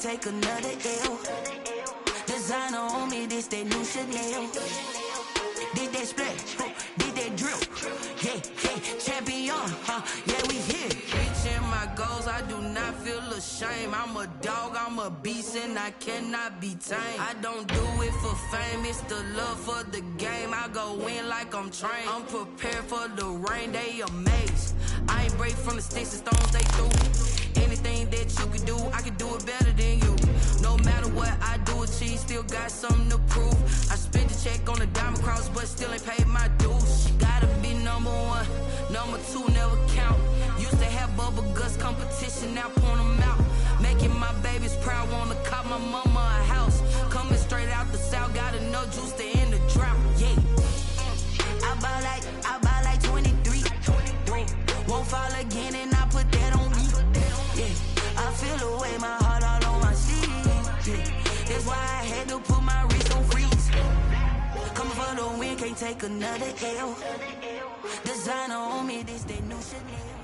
take another L. Designer on me, this that new Chanel. Did that splash, did that drip. Yeah, champion, yeah, we here. Reaching my goals, I do not feel ashamed. I'm a dog, I'm a beast, and I cannot be tamed. I don't do it for fame, it's the love for the game. I go in like I'm trained. I'm prepared for the rain, they amazed. I ain't break from the sticks and stones, they through. Anything that you can do, I can do it better than you. No matter what I do, achieve, still got something to prove. I spent the check on the diamond cross, but still ain't paid my dues. Gotta be number one, number two never count. Used to have bubble guts competition, now point them out. Making my babies proud, wanna cop my mama a house. Coming straight out the south, got enough juice to end the drought. Yeah, I buy like 23. Won't fall again, and I put that on me. Yeah, I feel away, my heart all on my sleeve. Yeah, that's why I had to put my wrist on freeze. Coming for the win, can't take another L. Designer on me, this that new Chanel.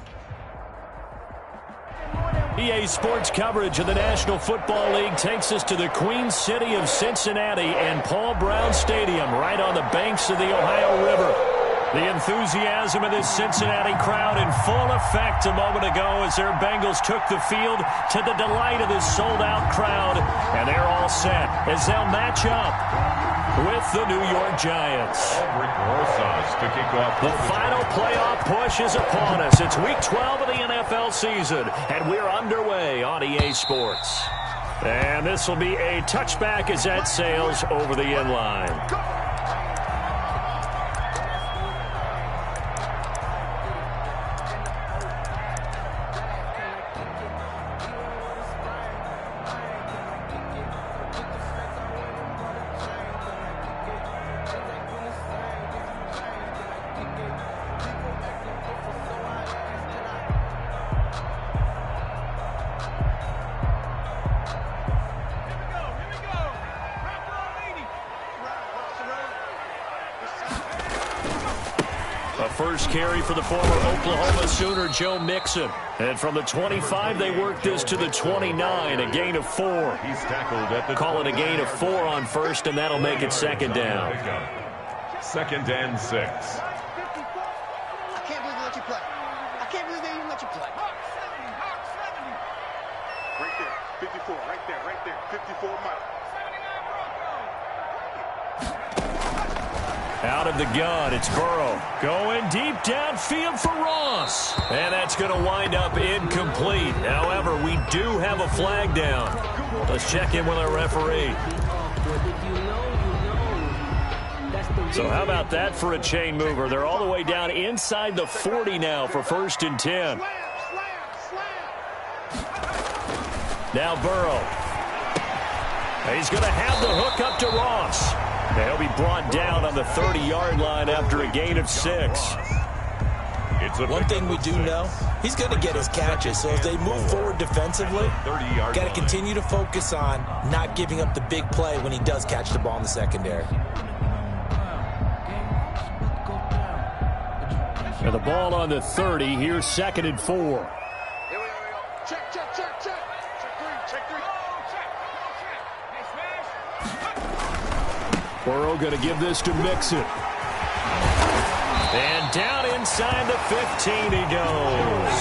EA Sports coverage of the National Football League takes us to the Queen City of Cincinnati and Paul Brown Stadium, right on the banks of the Ohio River. The enthusiasm of this Cincinnati crowd in full effect a moment ago as their Bengals took the field to the delight of this sold-out crowd. And they're all set as they'll match up with the New York Giants. The final playoff push is upon us. It's Week 12 of the NFL season, and we're underway on EA Sports. And this will be a touchback as that sails over the end line. First carry for the former Oklahoma Sooner, Joe Mixon. And from the 25, they work this to the 29, a gain of 4. He's tackled at the Call it a gain of 4 on first, and that'll make it second down. Second and 6. I can't believe they let you play. I can't believe they even let you play. Right there, 54, right there, 54 miles. Out of the gun, it's Burrow. Going deep downfield for Ross. And that's going to wind up incomplete. However, we do have a flag down. Let's check in with our referee. So how about that for a chain mover? They're all the way down inside the 40 now for 1st and 10. Now Burrow. He's going to have the hook up to Ross. He'll be brought down on the 30-yard line after a gain of 6. One thing we do know, he's going to get his catches. So as they move forward defensively, got to continue to focus on not giving up the big play when he does catch the ball in the secondary. And the ball on the 30. Here's 2nd and 4. Burrow going to give this to Mixon. And down inside the 15 he goes.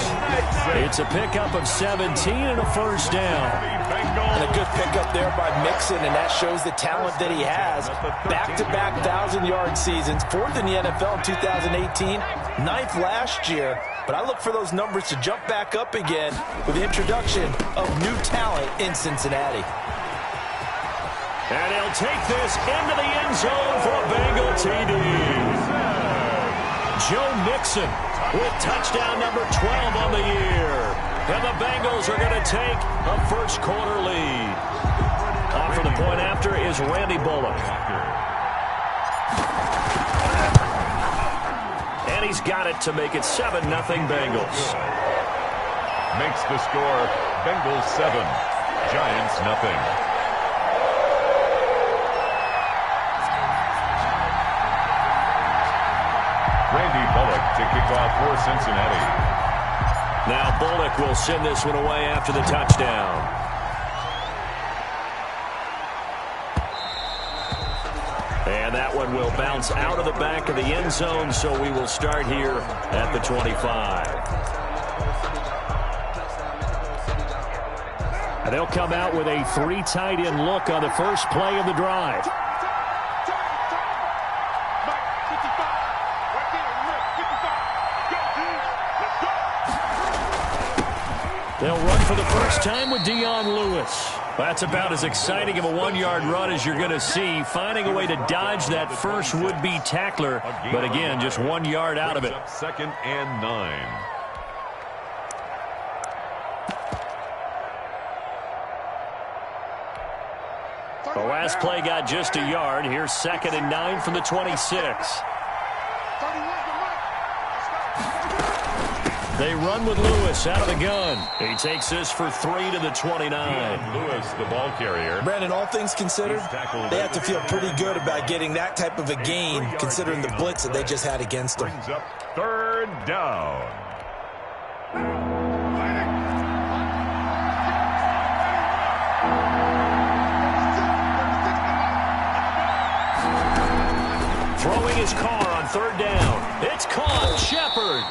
It's a pickup of 17 and a first down. And a good pickup there by Mixon, and that shows the talent that he has. Back-to-back 1,000-yard seasons, 4th in the NFL in 2018, 9th last year. But I look for those numbers to jump back up again with the introduction of new talent in Cincinnati. And he'll take this into the end zone for a Bengal TD. Joe Mixon with touchdown number 12 on the year. And the Bengals are going to take a first-quarter lead. On for the point after is Randy Bullock. And he's got it to make it 7-0 Bengals. Makes the score Bengals 7, Giants nothing. Randy Bullock to kick off for Cincinnati. Now Bullock will send this one away after the touchdown. And that one will bounce out of the back of the end zone, so we will start here at the 25. And they'll come out with a 3 tight end look on the first play of the drive. They'll run for the first time with Dion Lewis. That's about as exciting of a 1-yard run as you're going to see, finding a way to dodge that first would-be tackler. But again, just 1 yard out of it. 2nd and 9. The last play got just a yard. Here's 2nd and 9 from the 26. They run with Lewis out of the gun. He takes this for 3 to the 29. Lewis, the ball carrier. Brandon, all things considered, they have to feel pretty good about getting that type of a gain, considering the blitz that they just had against them. Brings up 3rd down. Throwing his car on 3rd down. It's caught. Shepard.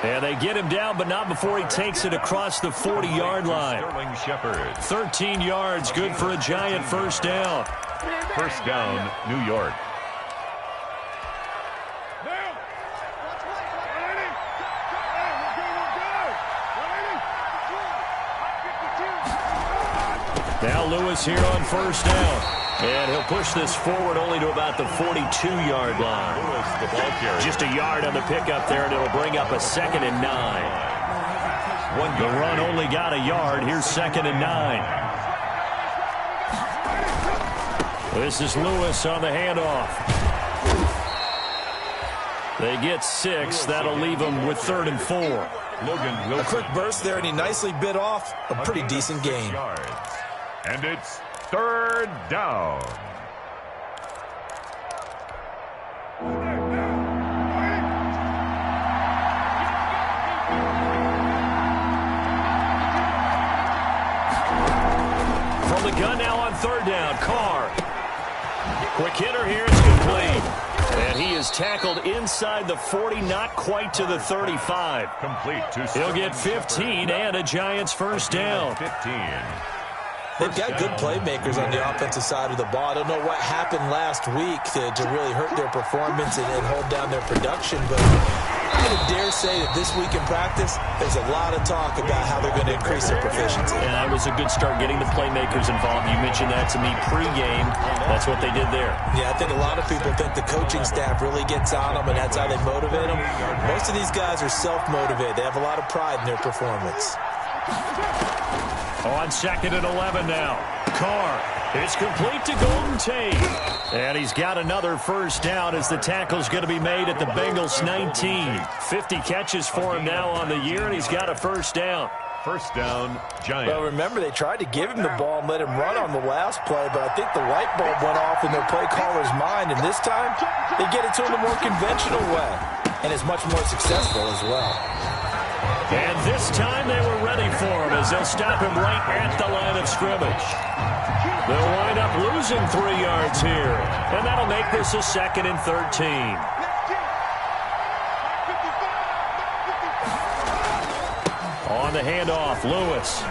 And they get him down, but not before he takes it across the 40-yard line. Sterling Shepard. 13 yards, good for a giant first down. First down, New York. Now Lewis here on first down. And he'll push this forward only to about the 42-yard line. Lewis, the ball carrier. Just a yard on the pickup there, and it'll bring up a 2nd and 9. The run only got a yard. Here's 2nd and 9. This is Lewis on the handoff. They get 6. That'll leave them with 3rd and 4. Logan Wilson. A quick burst there, and he nicely bit off a pretty decent gain. And it's 3rd down. From the gun now on 3rd down. Carr. Quick hitter here. It's complete. And he is tackled inside the 40, not quite to the 35. Complete to He'll get 15 and a Giants first down. 15. They've got good playmakers on the offensive side of the ball. I don't know what happened last week to really hurt their performance and hold down their production, but I'm going to dare say that this week in practice, there's a lot of talk about how they're going to increase their proficiency. And that was a good start getting the playmakers involved. You mentioned that to me pregame. That's what they did there. Yeah, I think a lot of people think the coaching staff really gets on them, and that's how they motivate them. Most of these guys are self-motivated. They have a lot of pride in their performance. On 2nd and 11 now. Carr. It's complete to Golden Tate. And he's got another first down as the tackle's going to be made at the Bengals 19. 50 catches for him now on the year, and he's got a first down. First down, Giants. Well, remember, they tried to give him the ball and let him run on the last play, but I think the light bulb went off in their play caller's mind, and this time they get it to him a more conventional way, and it's much more successful as well. And this time they were ready for him as they'll stop him right at the line of scrimmage. They'll wind up losing 3 yards here, and that'll make this a 2nd and 13. On the handoff, Lewis.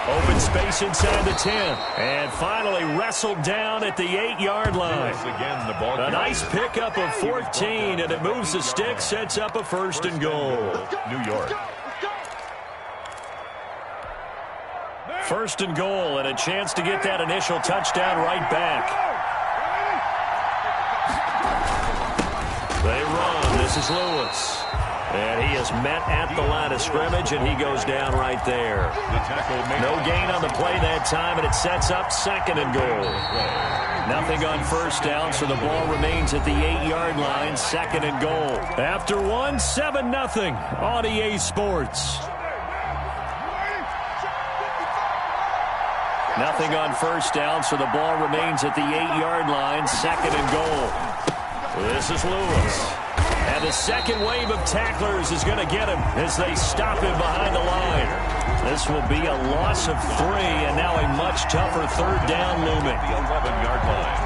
Open space inside the 10. And finally wrestled down at the 8-yard line. Again, the ball A nice pickup of 14, and it moves the stick, sets up a 1st and goal. New York. 1st and goal, and a chance to get that initial touchdown right back. They run. This is Lewis. And he is met at the line of scrimmage, and he goes down right there. No gain on the play that time, and it sets up 2nd and goal. Nothing on first down, so the ball remains at the 8-yard line, 2nd and goal. After 7-0 on EA Sports. Nothing on first down, so the ball remains at the 8-yard line, 2nd and goal. This is Lewis. And the second wave of tacklers is going to get him as they stop him behind the line. This will be a loss of 3, and now a much tougher 3rd down looming. The 11-yard line.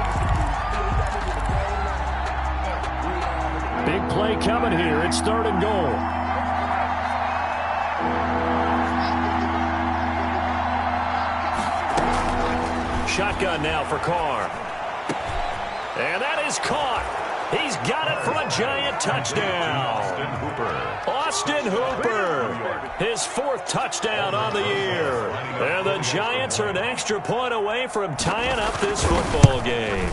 play coming here. It's 3rd and goal. Shotgun now for Carr. And that is caught. He's got it for a giant touchdown. Austin Hooper. His 4th touchdown on the year. And the Giants are an extra point away from tying up this football game.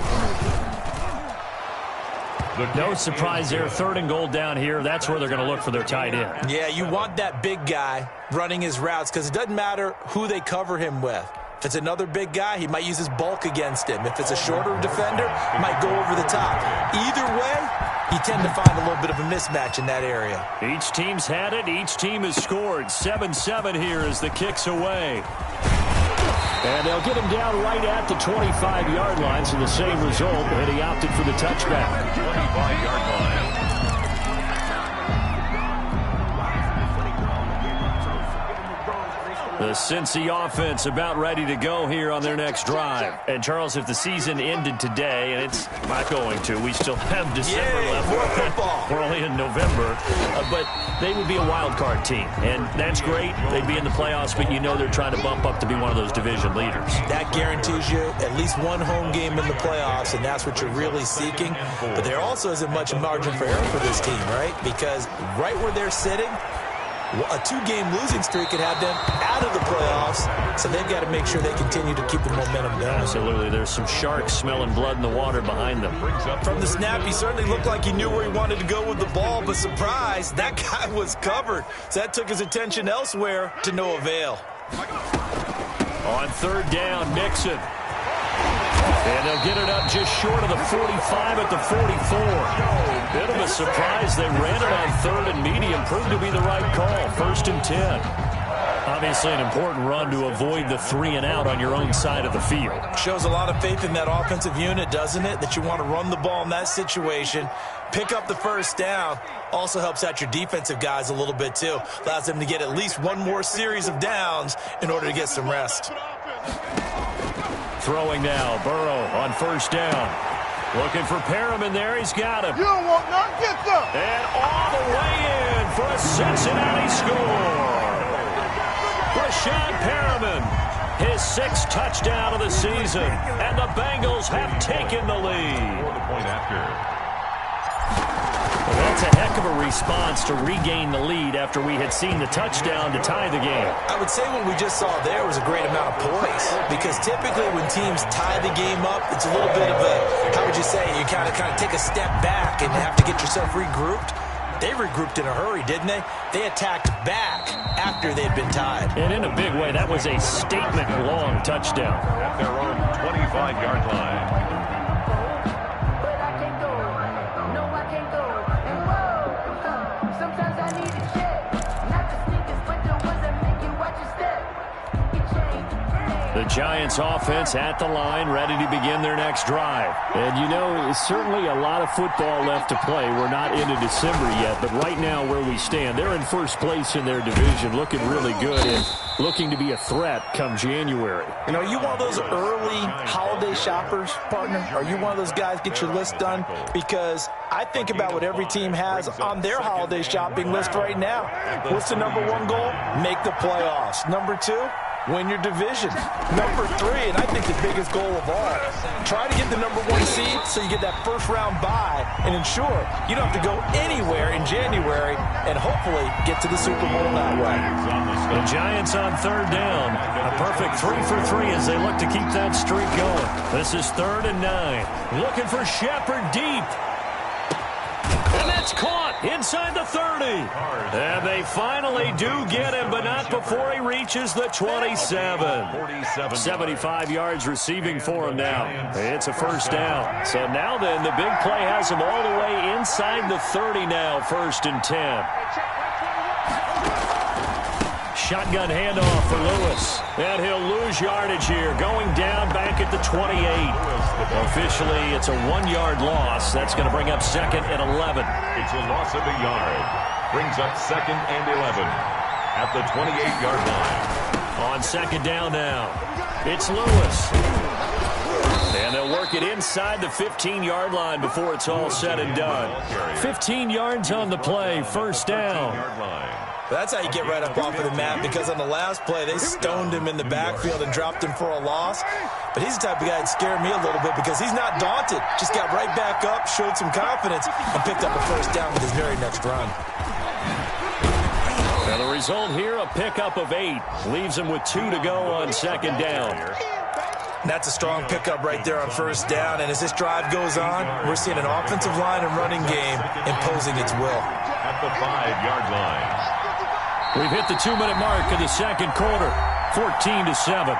No surprise there. 3rd and goal down here. That's where they're going to look for their tight end. Yeah, you want that big guy running his routes because it doesn't matter who they cover him with. If it's another big guy, he might use his bulk against him. If it's a shorter defender, he might go over the top. Either way, you tend to find a little bit of a mismatch in that area. Each team's had it. Each team has scored. 7-7 here as the kick's away. And they'll get him down right at the 25-yard line, so the same result, and he opted for the touchback. 25-yard line. The Cincy offense about ready to go here on their next drive. And, Charles, if the season ended today, and it's not going to, we still have December left. More football. We're only in November. But they would be a wild card team. And that's great. They'd be in the playoffs, but you know they're trying to bump up to be one of those division leaders. That guarantees you at least one home game in the playoffs, and that's what you're really seeking. But there also isn't much margin for error for this team, right? Because right where they're sitting, a 2-game losing streak could have them out of the playoffs, so they've got to make sure they continue to keep the momentum going. Absolutely. There's some sharks smelling blood in the water behind them. From the snap, he certainly looked like he knew where he wanted to go with the ball, but surprise, that guy was covered. So that took his attention elsewhere to no avail. On 3rd down, Nixon. And they'll get it up just short of the 45 at the 44. Bit of a surprise. They ran it on 3rd and medium. Proved to be the right call. 1st and 10. Obviously an important run to avoid the 3 and out on your own side of the field. Shows a lot of faith in that offensive unit, doesn't it? That you want to run the ball in that situation. Pick up the 1st down. Also helps out your defensive guys a little bit too. Allows them to get at least one more series of downs in order to get some rest. Throwing now, Burrow on 1st down. Looking for Perriman there. He's got him. You don't want none. Get them. And all the way in for a Cincinnati score. Brashad Perriman, his 6th touchdown of the season. And the Bengals have taken the lead. For the point after. Well, that's a heck of a response to regain the lead after we had seen the touchdown to tie the game. I would say what we just saw there was a great amount of poise, because typically when teams tie the game up, it's a little bit of a, how would you say, you kind of take a step back and have to get yourself regrouped. They regrouped in a hurry, didn't they? They attacked back after they'd been tied. And in a big way, that was a statement-long touchdown. At their own 25-yard line. The Giants offense at the line, ready to begin their next drive. And you know, certainly a lot of football left to play. We're not into December yet, but right now where we stand, they're in 1st place in their division, looking really good and looking to be a threat come January. You know, are you one of those early holiday shoppers, partner? Are you one of those guys get your list done? Because I think about what every team has on their holiday shopping list right now. What's the number 1 goal? Make the playoffs. Number 2? Win your division. Number 3, and I think the biggest goal of all, try to get the number 1 seed so you get that 1st round bye and ensure you don't have to go anywhere in January and hopefully get to the Super Bowl that way. The Giants on 3rd down. A perfect 3 for 3 as they look to keep that streak going. This is 3rd and 9. Looking for Shepard deep. And that's caught inside the 30. And they finally do get him, but not before he reaches the 27. 75 yards receiving for him now. It's a 1st down. So now then, the big play has him all the way inside the 30 now, 1st and 10. Shotgun handoff for Lewis. And he'll lose yardage here, going down back at the 28. Officially, it's a 1-yard loss. That's going to bring up 2nd and 11. It's a loss of a yard. Brings up 2nd and 11 at the 28-yard line. On 2nd down now, it's Lewis. And they'll work make it inside the 15-yard line before it's all said and done. 15 yards on the play, first down. That's how you get right up off of the mat, because on the last play, they stoned him in the backfield and dropped him for a loss. But he's the type of guy that scared me a little bit because he's not daunted. Just got right back up, showed some confidence, and picked up a first down with his very next run. And the result here, a pickup of 8. Leaves him with 2 to go on second down. That's a strong pickup right there on first down. And as this drive goes on, we're seeing an offensive line and running game imposing its will. At the 5-yard line. We've hit the 2-minute mark of the second quarter, 14-7.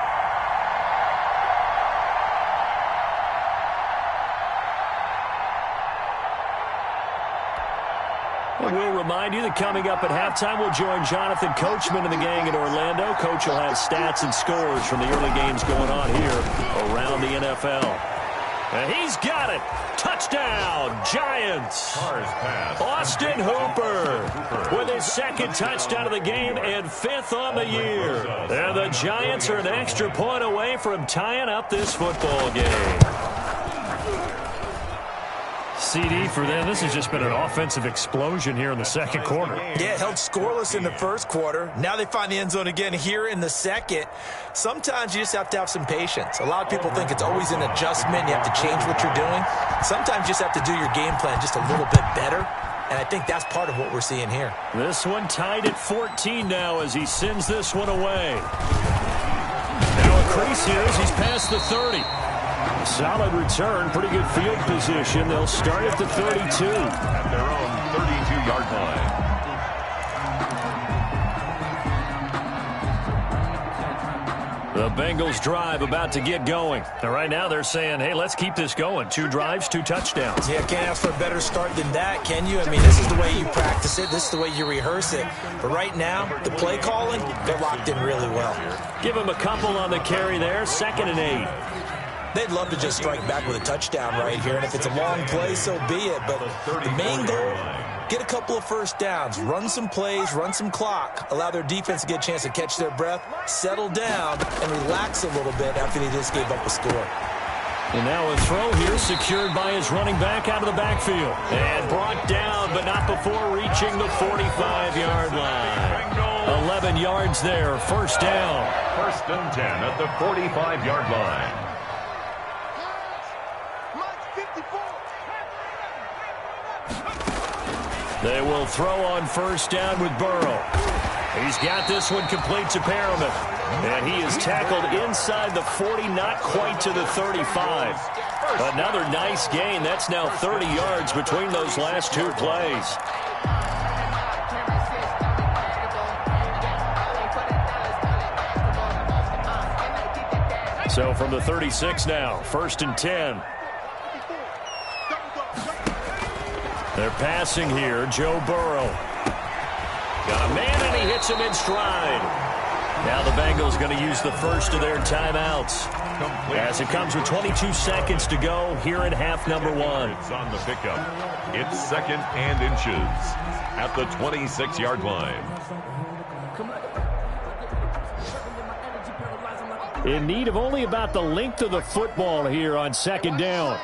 We'll remind you that coming up at halftime, we'll join Jonathan Coachman and the gang in Orlando. Coach will have stats and scores from the early games going on here around the NFL. And he's got it. Touchdown, Giants. Austin Hooper with his second touchdown of the game and 5th on the year. And the Giants are an extra point away from tying up this football game. CD for them. This has just been an offensive explosion here in the second quarter. Yeah, held scoreless in the first quarter. Now they find the end zone again here in the second. Sometimes you just have to have some patience. A lot of people think it's always an adjustment. You have to change what you're doing. Sometimes you just have to do your game plan just a little bit better. And I think that's part of what we're seeing here. This one tied at 14 now as he sends this one away. Now a crease here as he's past the 30. Solid return, pretty good field position. They'll start at the 32. At their own 32-yard line. The Bengals drive about to get going. And right now they're saying, hey, let's keep this going. 2 drives, 2 touchdowns. Yeah, can't ask for a better start than that, can you? I mean, this is the way you practice it. This is the way you rehearse it. But right now, the play calling, they're locked in really well. Give him a couple on the carry there. 2nd and 8. They'd love to just strike back with a touchdown right here, and if it's a long play, so be it. But the main goal, get a couple of first downs, run some plays, run some clock, allow their defense to get a chance to catch their breath, settle down, and relax a little bit after they just gave up a score. And now a throw here secured by his running back out of the backfield. And brought down, but not before reaching the 45-yard line. 11 yards there, first down. 1st and 10 at the 45-yard line. They will throw on first down with Burrow. He's got this one complete to Perriman. And he is tackled inside the 40, not quite to the 35. Another nice gain. That's now 30 yards between those last 2 plays. So from the 36 now, 1st and 10. They're passing here. Joe Burrow. Got a man, and he hits him in stride. Now the Bengals going to use the first of their timeouts. As it comes with 22 seconds to go here in half number 1. It's on the pickup. It's 2nd and inches at the 26-yard line. In need of only about the length of the football here on 2nd down.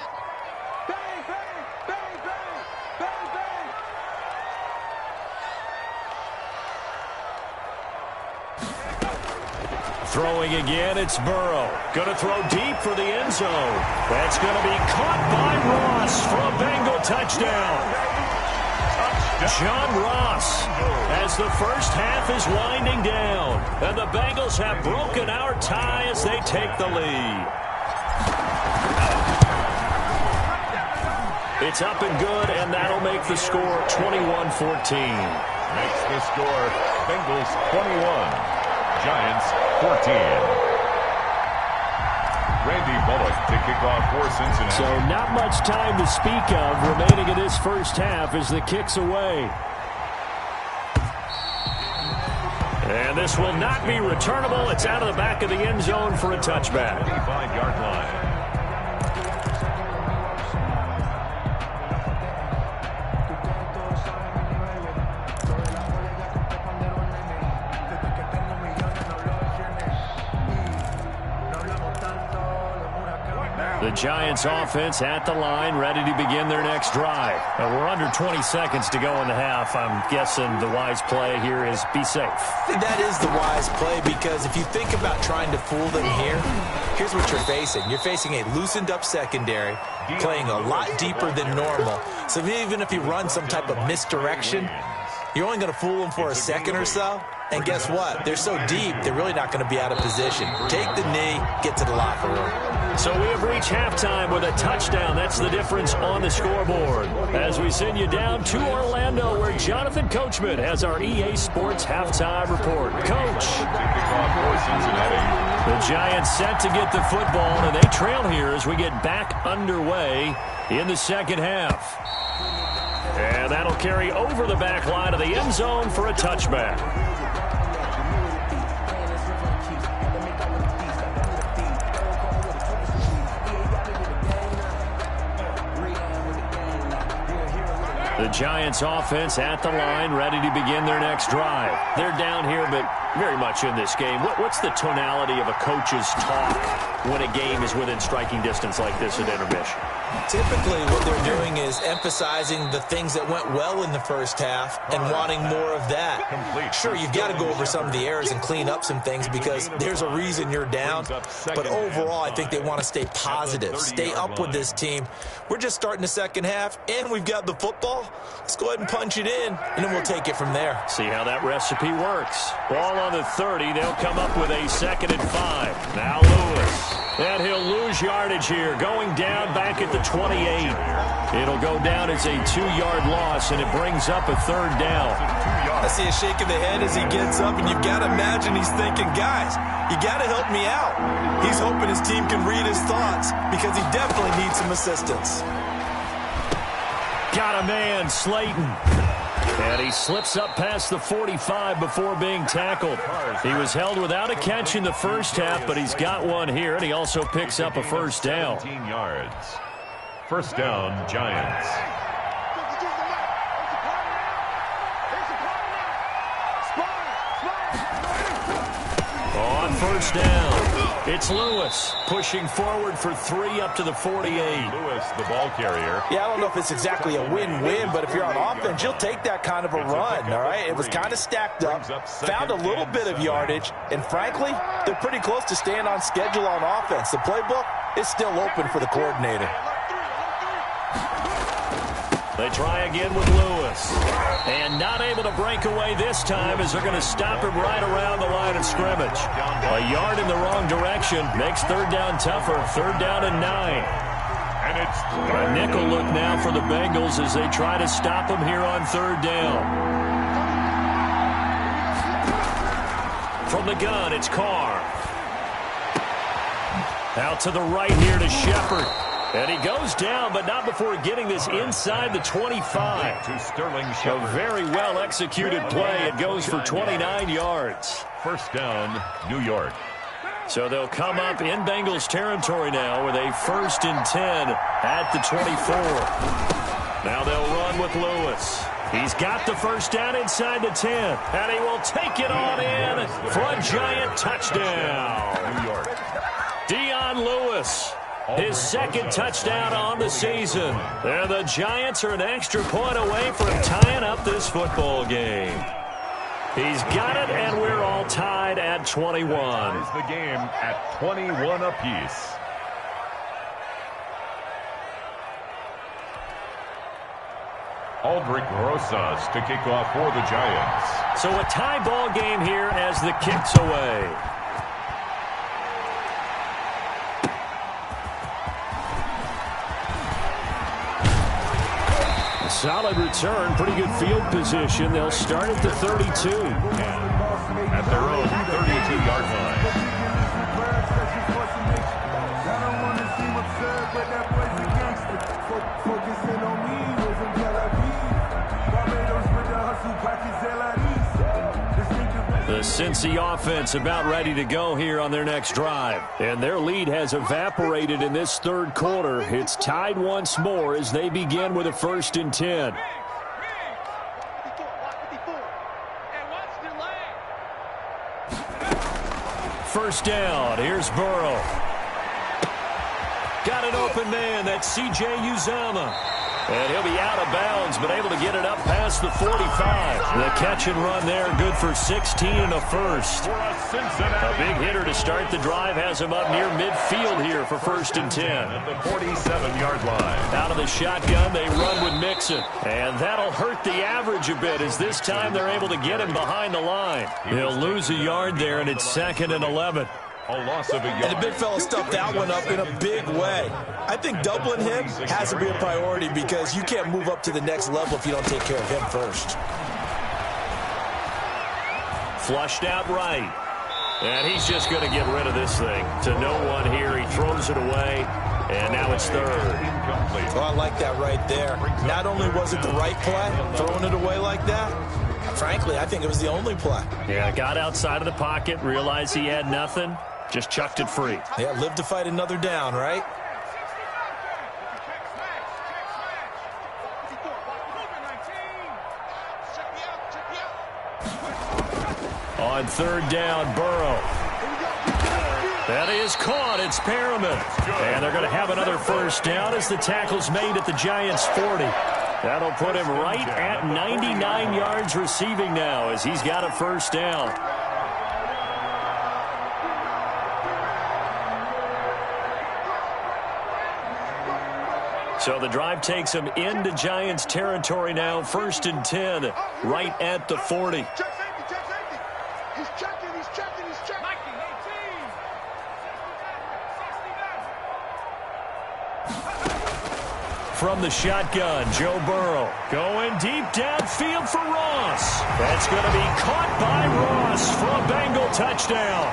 Throwing again, it's Burrow. Going to throw deep for the end zone. That's going to be caught by Ross for a Bengal touchdown. John Ross, as the first half is winding down. And the Bengals have broken our tie as they take the lead. It's up and good, and that'll make the score 21-14. Makes the score Bengals 21. Giants 14. Randy Bullock to kick off for Cincinnati. So not much time to speak of remaining in this first half as the kick's away. And this will not be returnable. It's out of the back of the end zone for a touchback. 25-yard line. The Giants offense at the line, ready to begin their next drive. We're under 20 seconds to go in the half. I'm guessing the wise play here is be safe. That is the wise play, because if you think about trying to fool them here, here's what you're facing. You're facing a loosened up secondary, playing a lot deeper than normal. So even if you run some type of misdirection, you're only going to fool them for a second or so. And guess what? They're so deep, they're really not going to be out of position. Take the knee, get to the locker room. So we have reached halftime with a touchdown. That's the difference on the scoreboard. As we send you down to Orlando, where Jonathan Coachman has our EA Sports halftime report. Coach. The Giants set to get the football, and they trail here as we get back underway in the second half. And that'll carry over the back line of the end zone for a touchback. The Giants offense at the line, ready to begin their next drive. They're down here, but very much in this game. What's the tonality of a coach's talk when a game is within striking distance like this at intermission? Typically, what they're doing is emphasizing the things that went well in the first half and wanting more of that. Sure, you've got to go over some of the errors and clean up some things because there's a reason you're down. But overall, I think they want to stay positive, stay up with this team. We're just starting the second half, and we've got the football. Let's go ahead and punch it in, and then we'll take it from there. See how that recipe works. Ball on the 30. They'll come up with a 2nd and 5. Now Lewis. And he'll lose yardage here, going down back at the 28. It'll go down as a 2-yard loss, and it brings up a 3rd down. I see a shake of the head as he gets up, and you've got to imagine he's thinking, guys, you got to help me out. He's hoping his team can read his thoughts because he definitely needs some assistance. Got a man, Slayton. And he slips up past the 45 before being tackled. He was held without a catch in the first half, but he's got one here, and he also picks up a 1st down. 17 yards. 1st down, Giants. On 1st down, it's Lewis pushing forward for 3 up to the 48. Lewis, the ball carrier. Yeah, I don't know if it's exactly a win-win, but if you're on offense, you'll take that kind of a run, all right? It was kind of stacked up, found a little bit of yardage, and frankly, they're pretty close to staying on schedule on offense. The playbook is still open for the coordinator. They try again with Lewis. And not able to break away this time as they're going to stop him right around the line of scrimmage. A yard in the wrong direction makes 3rd down tougher. 3rd down and 9. And it's a nickel look now for the Bengals as they try to stop him here on 3rd down. From the gun, it's Carr. Out to the right here to Shepard. And he goes down, but not before getting this inside the 25. To Sterling A Shepard. very well-executed play. It goes for 29 yards. 1st down, New York. So they'll come up in Bengals territory now with a 1st and 10 at the 24. Now they'll run with Lewis. He's got the 1st down inside the 10. And he will take it on in for a Giant touchdown. New York. Dion Lewis. His 2nd touchdown on the season. And the Giants are an extra point away from tying up this football game. He's got it, and we're all tied at 21. Ties the game at 21 apiece. Aldrich Rosas to kick off for the Giants. So a tie ball game here as the kick's away. Solid return, pretty good field position. They'll start at the 32. At their own 32-yard line. The Cincy offense about ready to go here on their next drive. And their lead has evaporated in this 3rd quarter. It's tied once more as they begin with a 1st and 10. First down. Here's Burrow. Got got an open man. That's C.J. Uzomah. And he'll be out of bounds, but able to get it up past the 45. The catch and run there, good for 16 and a first. A big hitter to start the drive has him up near midfield here for 1st and 10. At the 47-yard line. Out of the shotgun, they run with Mixon. And that'll hurt the average a bit, as this time they're able to get him behind the line. He'll lose a yard there, and it's 2nd and 11. A loss of a yard. And the big fella stuffed that one up in a big way. I think doubling him has to be a priority because you can't move up to the next level if you don't take care of him first. Flushed out right. And he's just going to get rid of this thing. To no one here. He throws it away. And now it's 3rd. Incomplete. Well, I like that right there. Not only was it the right play, throwing it away like that, frankly, I think it was the only play. Yeah, got outside of the pocket, realized he had nothing, just chucked it free. Yeah, live to fight another down, right? On 3rd down, Burrow. That is caught. It's Perriman. And they're going to have another 1st down as the tackle's made at the Giants' 40. That'll put him right at 99 yards receiving now as he's got a 1st down. So the drive takes him into Giants territory now. 1st and 10, right at the 40. From the shotgun, Joe Burrow going deep downfield for Ross. That's going to be caught by Ross for a Bengal touchdown.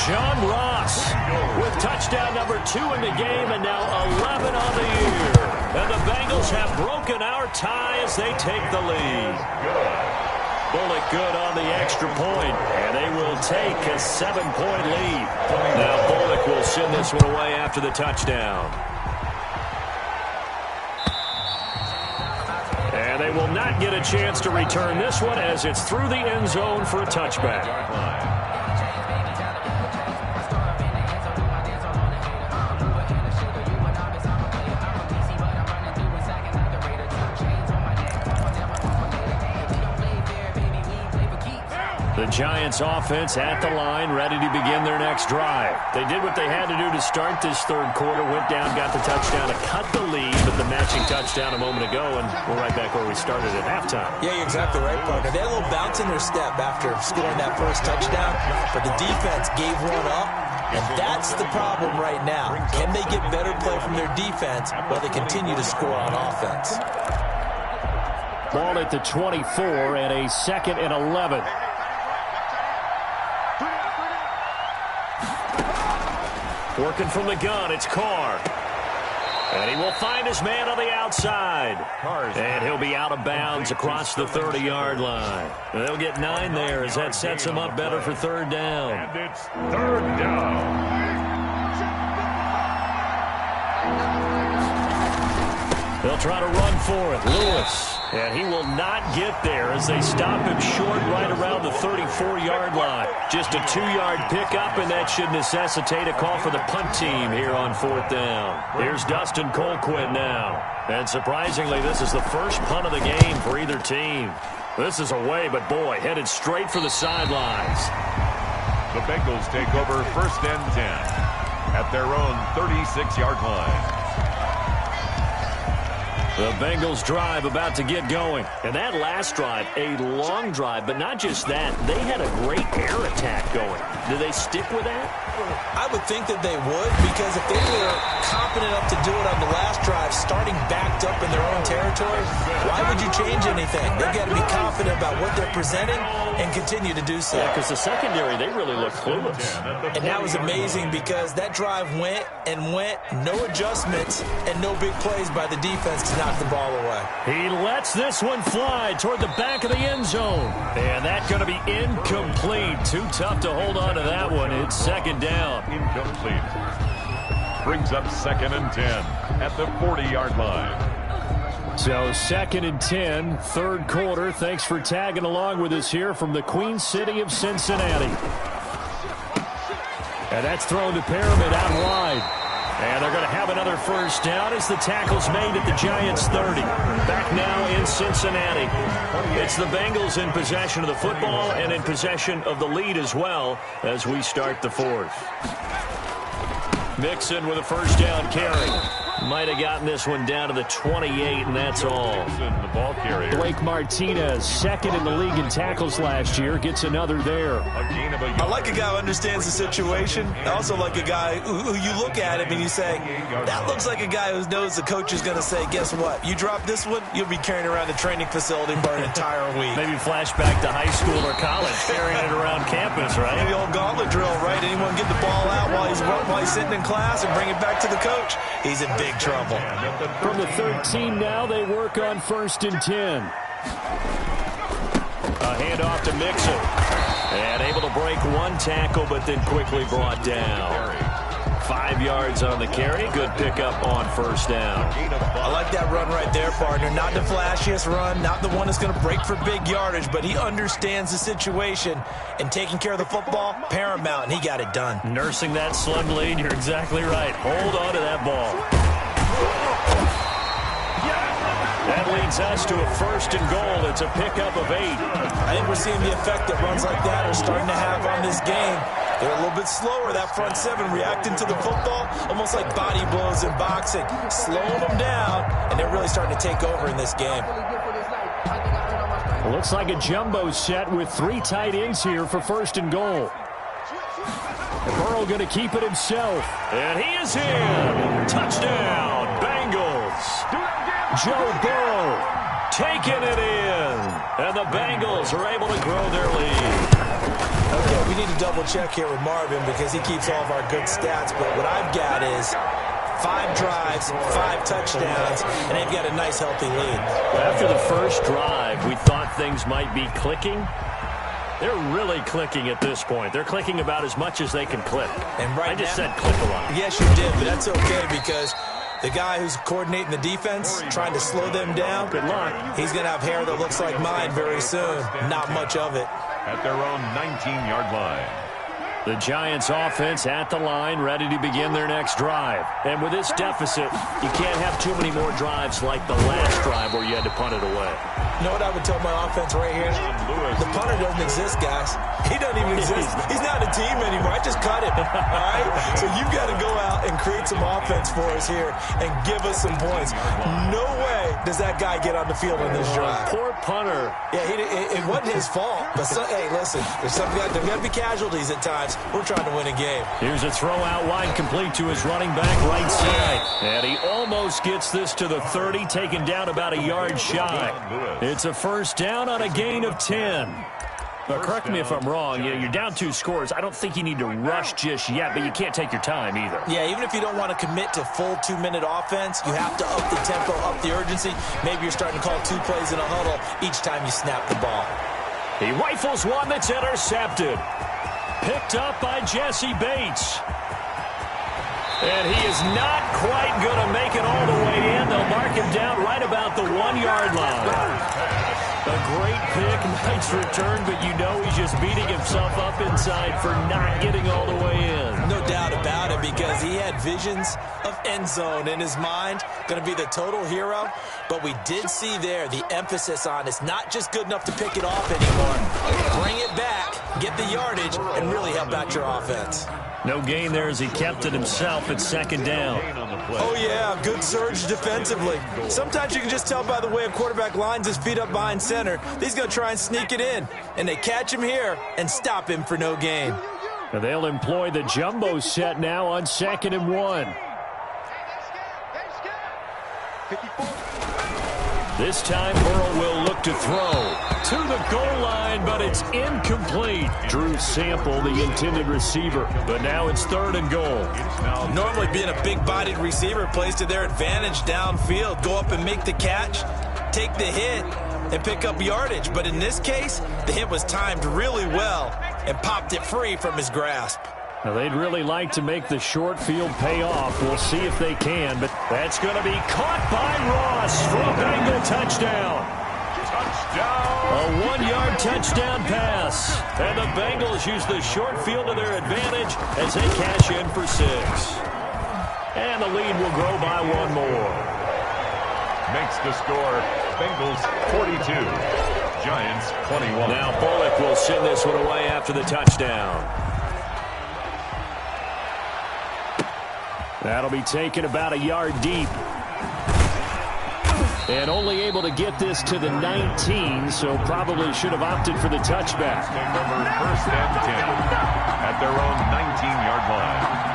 John Ross with touchdown number 2 in the game and now 11 on the year. And the Bengals have broken our tie as they take the lead. Bullock good on the extra point, and they will take a 7-point lead. Now Bullock will send this one away after the touchdown. And they will not get a chance to return this one as it's through the end zone for a touchback. The Giants offense at the line, ready to begin their next drive. They did what they had to do to start this 3rd quarter, went down, got the touchdown to cut the lead, but the matching touchdown a moment ago, and we're right back where we started at halftime. Yeah, you're exactly right, partner. They had a little bounce in their step after scoring that 1st touchdown, but the defense gave one up, and that's the problem right now. Can they get better play from their defense while they continue to score on offense? Ball at the 24 and a 2nd and 11. Working from the gun, it's Carr. And he will find his man on the outside. And he'll be out of bounds across the 30-yard line. And they'll get 9 there as that sets him up better for 3rd down. And it's 3rd down. They'll try to run for it. Lewis. And he will not get there as they stop him short right around the 34-yard line. Just a 2-yard pickup, and that should necessitate a call for the punt team here on 4th down. Here's Dustin Colquitt now. And surprisingly, this is the first punt of the game for either team. This is away, but boy, headed straight for the sidelines. The Bengals take over 1st and 10 at their own 36-yard line. The Bengals drive about to get going. And that last drive, a long drive, but not just that. They had a great air attack going. Do they stick with that? I would think that they would, because if they were competent enough to do it on the last drive, starting backed up in their own territory, why would you change anything? They've got to be confident about what they're presenting and continue to do so. Yeah, because the secondary, they really look clueless. And that was amazing because that drive went and went, no adjustments, and no big plays by the defense to knock the ball away. He lets this one fly toward the back of the end zone. And that's going to be incomplete. Too tough to hold on to that one. It's 2nd down. Incomplete. Brings up 2nd and 10 at the 40-yard line. So 2nd and 10, 3rd quarter. Thanks for tagging along with us here from the Queen City of Cincinnati. And that's thrown to Perriman out wide. And they're going to have another first down as the tackle's made at the Giants' 30. Back now in Cincinnati. It's the Bengals in possession of the football and in possession of the lead as well as we start the fourth. Mixon with a first down carry. Might have gotten this one down to the 28, and that's all. The ball carrier. Blake Martinez, second in the league in tackles last year, gets another there. I like a guy who understands the situation. I also like a guy who you look at him and you say, that looks like a guy who knows the coach is going to say, guess what? You drop this one, you'll be carrying around the training facility for an entire week. Maybe flashback to high school or college, carrying it around campus, right? The old gauntlet drill, right? Anyone get the ball out while he's sitting in class and bring it back to the coach? He's in big trouble. From the 13 now, they work on 1st and 10. A handoff to Mixon. And able to break one tackle, but then quickly brought down. 5 yards on the carry. Good pickup on first down. I like that run right there, partner. Not the flashiest run, not the one that's going to break for big yardage, but he understands the situation, and taking care of the football, paramount, and he got it done. Nursing that slim lead, you're exactly right. Hold on to that ball. That leads us to a 1st and goal. It's a pickup of 8. I think we're seeing the effect that runs like that are starting to have on this game. They're a little bit slower, that front seven, reacting to the football, almost like body blows in boxing, slowing them down, and they're really starting to take over in this game. Looks like a jumbo set with 3 tight ends here for 1st and goal. Burrow going to keep it himself. And he is in. Touchdown, Bengals. Joe Burrow taking it in. And the Bengals are able to grow their lead. Okay, we need to double check here with Marvin because he keeps all of our good stats. But what I've got is 5 drives, 5 touchdowns, and they've got a nice, healthy lead. After the first drive, we thought things might be clicking. They're really clicking at this point. They're clicking about as much as they can click. And right I just now, said click a lot. Yes, you did, but that's okay because the guy who's coordinating the defense, trying to slow them down, Good luck. He's going to have hair that looks like mine very soon. Not much of it. At their own 19-yard line. The Giants offense at the line, ready to begin their next drive. And with this deficit, you can't have too many more drives like the last drive where you had to punt it away. You know what I would tell my offense right here? The punter doesn't exist, guys. He doesn't even exist. He's not a team anymore. I just cut him. All right? So you've got to go out and create some offense for us here and give us some points. No way does that guy get on the field on this drive. Poor punter. Yeah, it wasn't his fault. But, hey, listen, there's got to be casualties at times. We're trying to win a game. Here's a throw out wide, complete to his running back right side. And he almost gets this to the 30, taken down about a yard shy. It's a first down on a gain of 10. But correct me if I'm wrong. You're down 2 scores. I don't think you need to rush just yet, but you can't take your time either. Yeah, even if you don't want to commit to full 2-minute offense, you have to up the tempo, up the urgency. Maybe you're starting to call 2 plays in a huddle each time you snap the ball. He rifles one that's intercepted. Picked up by Jesse Bates. And he is not quite going to make it all the way in. They'll mark him down right about the 1-yard line. A great pick, nice return, but you know he's just beating himself up inside for not getting all the way in. No doubt about it, because he had visions of end zone in his mind. Going to be the total hero. But we did see there the emphasis on it's not just good enough to pick it off anymore. Bring it back, get the yardage, and really help out your offense. No gain there as he kept it himself at 2nd down. Oh, yeah, good surge defensively. Sometimes you can just tell by the way a quarterback lines his feet up behind center. He's going to try and sneak it in, and they catch him here and stop him for no gain. And they'll employ the jumbo set now on 2nd and 1. This time, Burrow will look to throw to the goal line, but it's incomplete. Drew Sample, the intended receiver, but now it's 3rd and goal. Normally being a big-bodied receiver plays to their advantage downfield. Go up and make the catch, take the hit, and pick up yardage. But in this case, the hit was timed really well and popped it free from his grasp. Now, they'd really like to make the short field pay off. We'll see if they can, but that's going to be caught by Ross for a Bengal touchdown. A 1-yard touchdown pass. And the Bengals use the short field to their advantage as they cash in for 6. And the lead will grow by one more. Makes the score Bengals 42, Giants 21. Now Bullock will send this one away after the touchdown. That'll be taken about a yard deep. And only able to get this to the 19, so probably should have opted for the touchback. Take over first and 10 at their own 19-yard line.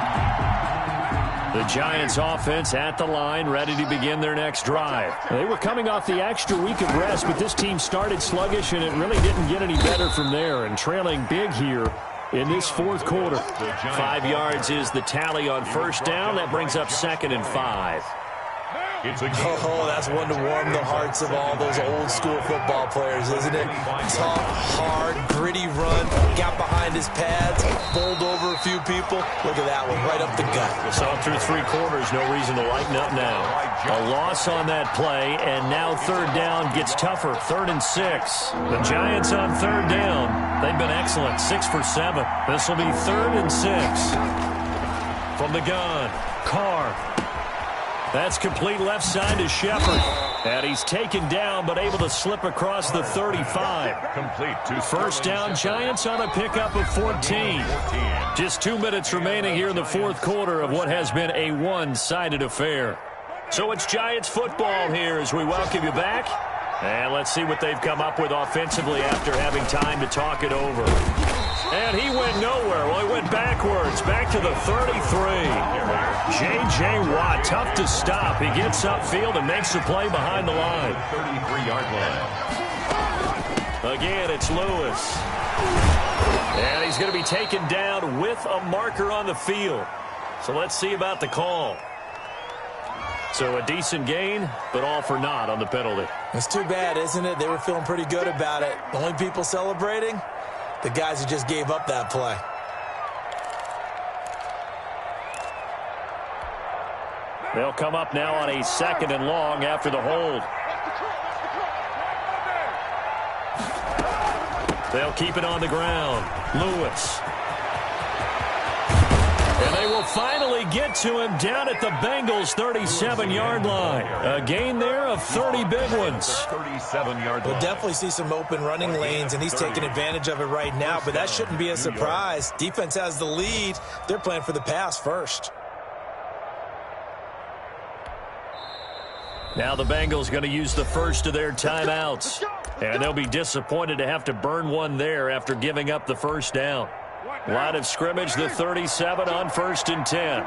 The Giants offense at the line, ready to begin their next drive. They were coming off the extra week of rest, but this team started sluggish, and it really didn't get any better from there. And trailing big here in this fourth quarter. 5 yards is the tally on first down. That brings up 2nd and 5. Oh, that's one to warm the hearts of all those old school football players, isn't it? Tough, hard, gritty run, got behind his pads, bowled over a few people. Look at that one, right up the gut. We saw him through 3 quarters, no reason to lighten up now. A loss on that play, and now third down gets tougher, 3rd and 6. The Giants on third down, they've been excellent, 6 for 7. This will be 3rd and 6. From the gun, Carr. That's complete left side to Shepard. And he's taken down, but able to slip across the 35. Complete to first down, Giants on a pickup of 14. Just 2 minutes remaining here in the fourth quarter of what has been a one-sided affair. So it's Giants football here as we welcome you back. And let's see what they've come up with offensively after having time to talk it over. And he went nowhere. Well, he went backwards, back to the 33. J.J. Watt, tough to stop. He gets upfield and makes the play behind the line. 33-yard line. Again, it's Lewis. And he's going to be taken down with a marker on the field. So let's see about the call. So a decent gain, but all for naught on the penalty. It's too bad, isn't it? They were feeling pretty good about it. The only people celebrating, the guys who just gave up that play. They'll come up now on a 2nd and long after the hold. They'll keep it on the ground. Lewis. And they will finally get to him down at the Bengals' 37-yard line. A gain there of 30 big ones. 37-yard line. We'll definitely see some open running lanes, and he's taking advantage of it right now, but that shouldn't be a surprise. Defense has the lead. They're playing for the pass first. Now the Bengals going to use the first of their timeouts. And they'll be disappointed to have to burn one there after giving up the first down. Line of scrimmage, the 37 on 1st and 10.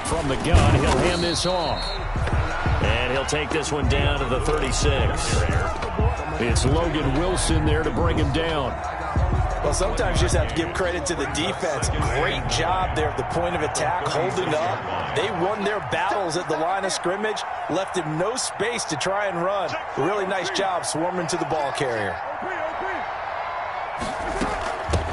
From the gun, he'll hand this off. And he'll take this one down to the 36. It's Logan Wilson there to bring him down. Well, sometimes you just have to give credit to the defense. Great job there at the point of attack, holding up. They won their battles at the line of scrimmage, left him no space to try and run. Really nice job swarming to the ball carrier.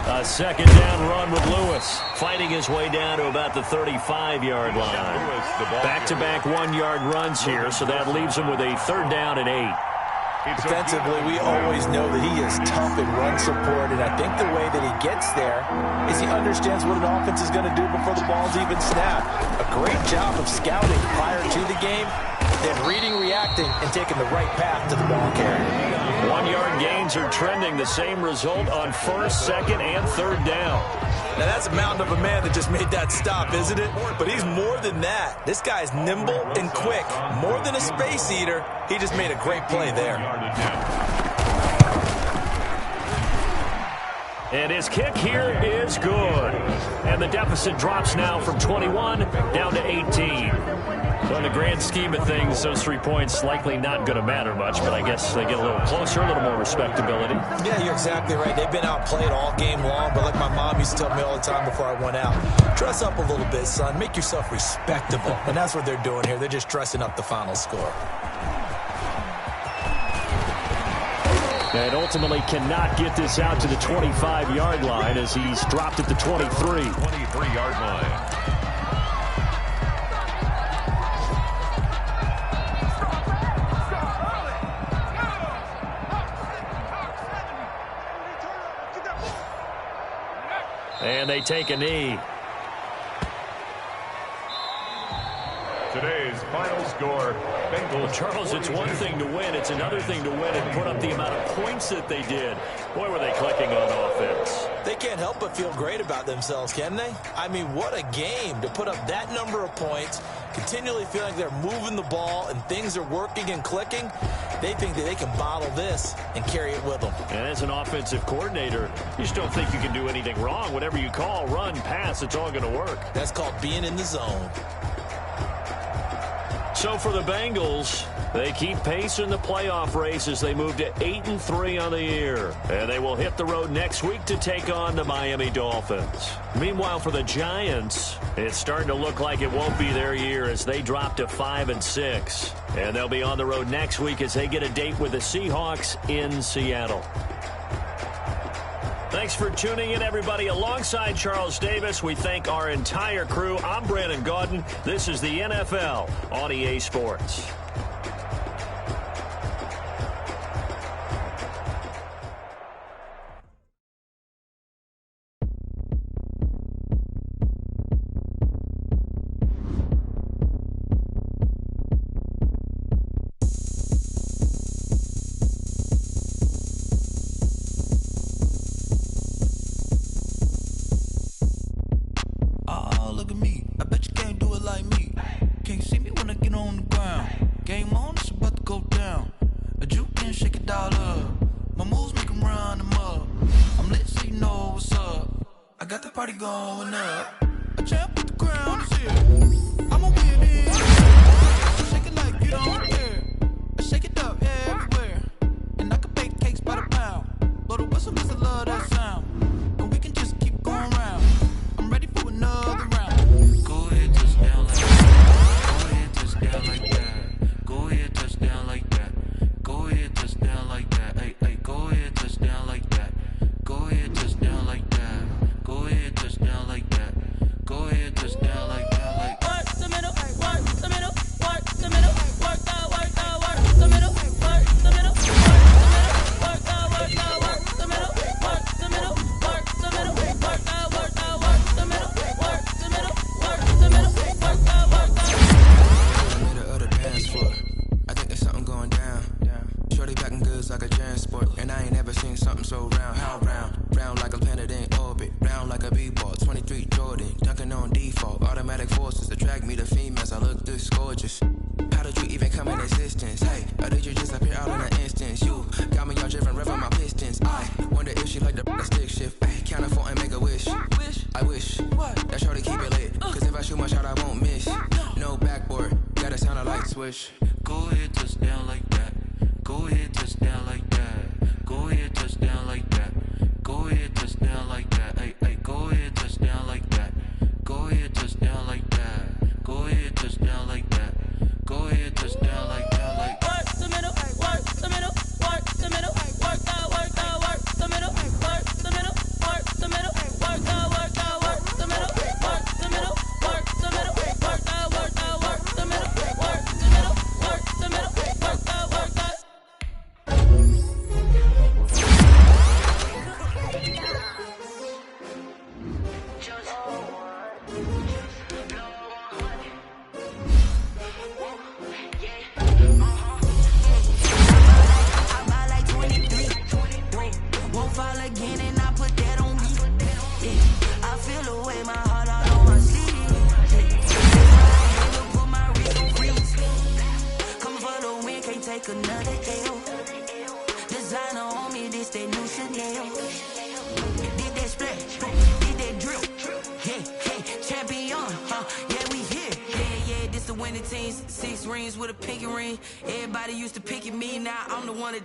A 2nd down run with Lewis, fighting his way down to about the 35-yard line. Back-to-back 1-yard runs here, so that leaves him with a 3rd down and 8. Defensively, we always know that he is tough in run support, and I think the way that he gets there is he understands what an offense is going to do before the ball's even snapped. A great job of scouting prior to the game, then reading, reacting, and taking the right path to the ball carrier. 1-yard gains are trending. The same result on 1st, 2nd, and 3rd down. Now, that's a mountain of a man that just made that stop, isn't it? But he's more than that. This guy's nimble and quick. More than a space eater, he just made a great play there. And his kick here is good. And the deficit drops now from 21 down to 18. So in the grand scheme of things, those 3 points likely not going to matter much, but I guess they get a little closer, a little more respectability. Yeah, you're exactly right. They've been outplayed all game long, but like my mom used to tell me all the time before I went out, dress up a little bit, son. Make yourself respectable. And that's what they're doing here. They're just dressing up the final score. And ultimately cannot get this out to the 25-yard line as he's dropped at the 23. 23-yard line. And they take a knee. Today's final score, Bengals. Well, Charles, it's one thing to win. It's another thing to win and put up the amount of points that they did. Boy, were they clicking on offense. They can't help but feel great about themselves, can they? I mean, what a game to put up that number of points, continually feeling like they're moving the ball and things are working and clicking. They think that they can bottle this and carry it with them. And as an offensive coordinator, you just don't think you can do anything wrong. Whatever you call, run, pass, it's all going to work. That's called being in the zone. So for the Bengals, they keep pace in the playoff race as they move to 8-3 on the year. And they will hit the road next week to take on the Miami Dolphins. Meanwhile, for the Giants, it's starting to look like it won't be their year as they drop to 5-6. And they'll be on the road next week as they get a date with the Seahawks in Seattle. Thanks for tuning in, everybody. Alongside Charles Davis, we thank our entire crew. I'm Brandon Gaudin. This is the NFL on EA Sports.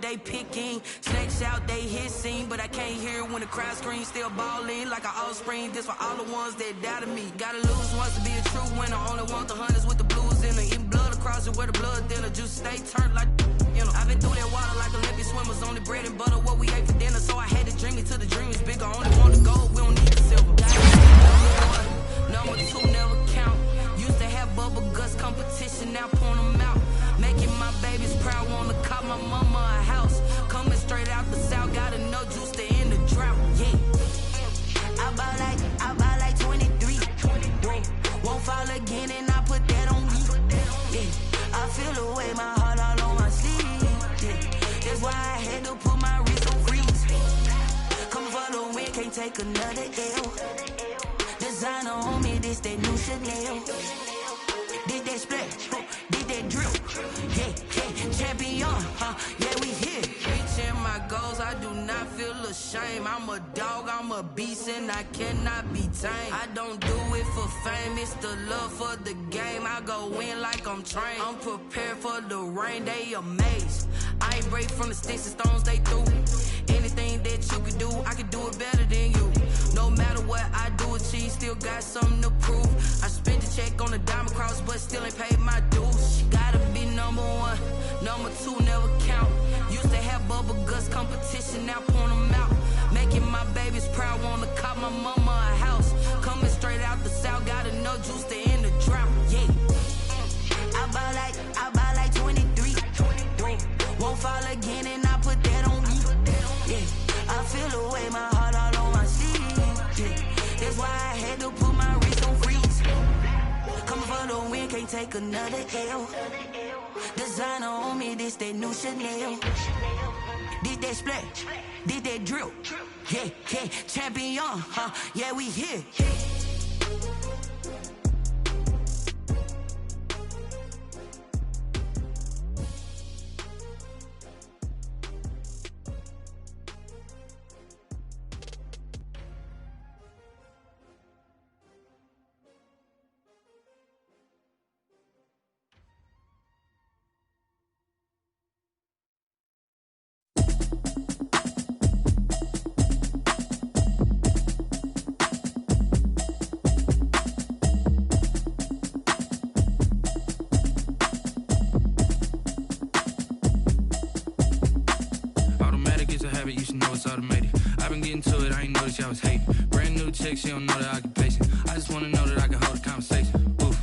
They picking snakes out, they hissing, but I can't hear when the crowd screams. Still balling like an offspring. This for all the ones that doubted me. Gotta lose once to be a true winner. Only want the hunters with the blues in it. Eating blood across it where the blood thinner. Juice stay turned like I've been through that water like Olympic swimmers. Only bread and butter what we ate for dinner. So I had to dream it till the dream is bigger. Only want the gold, we don't need the silver. Number 2 never count. Used to have bubble guts competition, now point them out. Making my babies proud, wanna call my mama a house. Coming straight out the south, got enough juice to end the drought, yeah. I bought like away my heart all on my sleeve. Yeah. That's why I had to put my wrist on freeze. Coming for the win, can't take another L. Designer on me, this that new Chanel. Did that splash, did that drip. Yeah, yeah, champion, yeah, we here. Reaching my goals, I do not feel ashamed. I'm a dog, I'm a beast, and I cannot be tamed. I don't do it for fame, it's the love for the game. I go in like I'm trained. I'm prepared for the rain, they amazed. I ain't break from the sticks and stones they threw. Anything that you could do, I could do it better than you. No matter what I do achieve, still got something to prove. I spent the check on the diamond cross, but still ain't paid my dues. Gotta be number one, number two never count. Used to have bubble guts competition, now point them out. Making my babies proud, wanna cop my mama a house. Coming straight out the south, got enough juice to end the drought. Yeah, I buy like 23. Won't fall again, and I put that on me. Yeah, I feel away my heart all on my sleeve. Yeah, that's why I had to put my wrist on freeze. Coming for the win, can't take another L. Designer on me, this that new Chanel. Did that splash, did that drip. Yeah, yeah, champion, yeah, we here. You should know it's automated. I've been getting to it, I ain't noticed y'all was hating. Brand new chick, she don't know the occupation. I just wanna know that I can hold a conversation. Oof,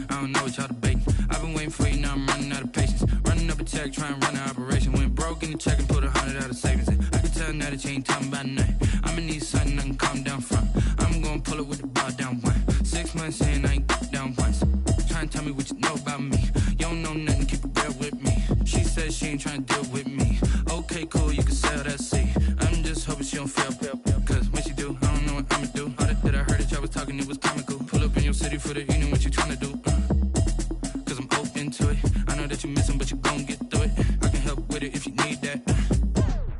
I don't know what y'all debating. I've been waiting for you, now I'm running out of patience. Running up a check, trying to run an operation. Went broke in the check and put 100 out of savings in. I can tell now that you ain't talking about nothing. I'ma need something I can calm down from. I'm gonna pull it with the bar down one. 6 months in, I ain't down once. Trying to tell me what you know about me. You don't know nothing, keep it real with me. She says she ain't trying to deal with me. Okay, cool, you can sell that seat. I'm just hoping she don't fail. Cause when she do, I don't know what I'ma do. All that I heard that y'all was talking, it was comical. Pull up in your city for the evening, what you trying to do? Cause I'm open to it. I know that you missing, but you gon' get through it. I can help with it if you need that.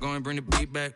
Go and bring the beat back.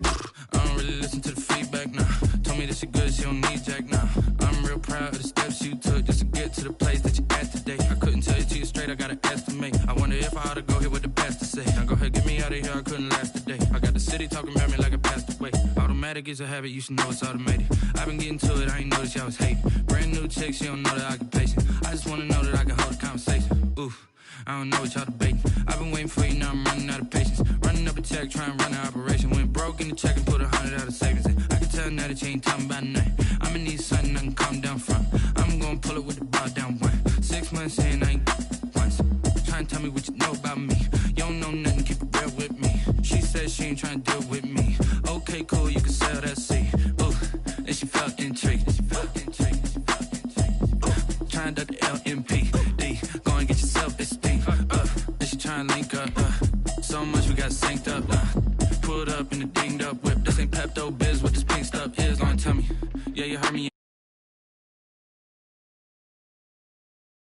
I don't really listen to the feedback, nah. Told me that she good, she don't need jack, nah. I'm real proud of the steps you took just to get to the place that you at today. I couldn't tell you to you straight, I gotta estimate. I wonder if I ought to go here with the best to say. Now go ahead, get me out of here, I couldn't last today. I got the city talking about me like I passed away. Automatic is a habit, you should know it's automated. I've been getting to it, I ain't noticed y'all was hating. Brand new chick, she don't know the occupation. I just wanna know that I can hold a conversation. Oof, I don't know what y'all debating. I've been waiting for you, now I'm running out of patience. Running up a check, trying to run an operation. Went broke in the check and put 100 out of savings in. I can tell now that you ain't talking about nothing. I'ma need something I can calm down from. I'm gonna pull it with the bar down one. 6 months in, I ain't once. Trying to tell me what you know about me. You don't know nothing, keep it real with me. She says she ain't trying to deal with me. Okay, cool, you can sell that seat. Ooh, and she felt intrigued. Trying to the LMPD. Go and get yourself esteem. And she trying to link up. So much we got synced up. Pulled up in the dinged up whip. This ain't Pepto-Biz, what this pink stuff is. Gonna tell me, yeah, you heard me.